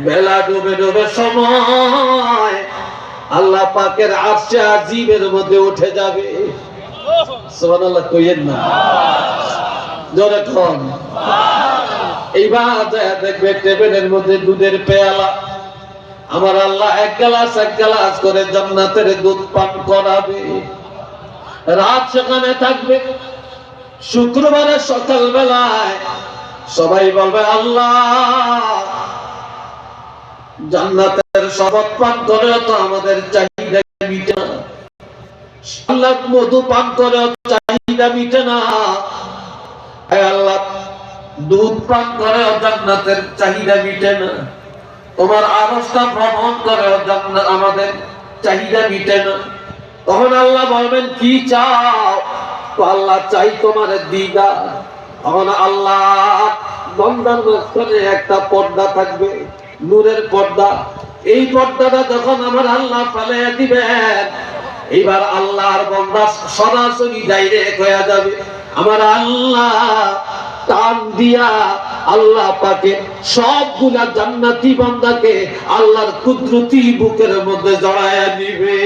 বেলা ডুবে ডুবে সময় আল্লাহ পাকের আরশে আজিমের মধ্যে উঠে যাবে। সুবহানাল্লাহ কইয়েন না, জোরে কোন। এইবার দেখবে টেবিলের মধ্যে দুধের পেয়ালা, আমার আল্লাহ এক গ্লাস করে জান্নাতের দুধ পান করাবে। রাত সেখানে থাকবে। শুক্রবারের সকাল বেলায় সবাই বলবে আল্লাহ জান্নাতের শরবত পান করে তো আমাদের চাহিদা মিটে না, আল্লাহ মধু পান করে চাহিদা মিটে না, আল্লাহ দুধ পান করে জান্নাতের চাহিদা মিটে না, তোমার আরশটা ভ্রমণ করে জান্নাত আমাদের চাহিদা মিটে না। তখন আল্লাহ বলবেন কি চাও? তো আল্লাহ চাই তোমার দিদার। তখন আল্লাহ বান্দার মাঝখানে একটা পর্দা থাকবে, নূরের পর্দা। এই পর্দাটা যখন আমার আল্লাহ ফালাইয়া দিবেন, এইবার আল্লাহর বান্দা সরাসরি ডাইরেক্ট হয়ে যাবে। আমার আল্লাহ টান দিয়া আল্লাহ পাকে সবগুলা জান্নাতি বান্দাকে আল্লাহর কুদরতি বুকের মধ্যে জড়ায়া দিবে।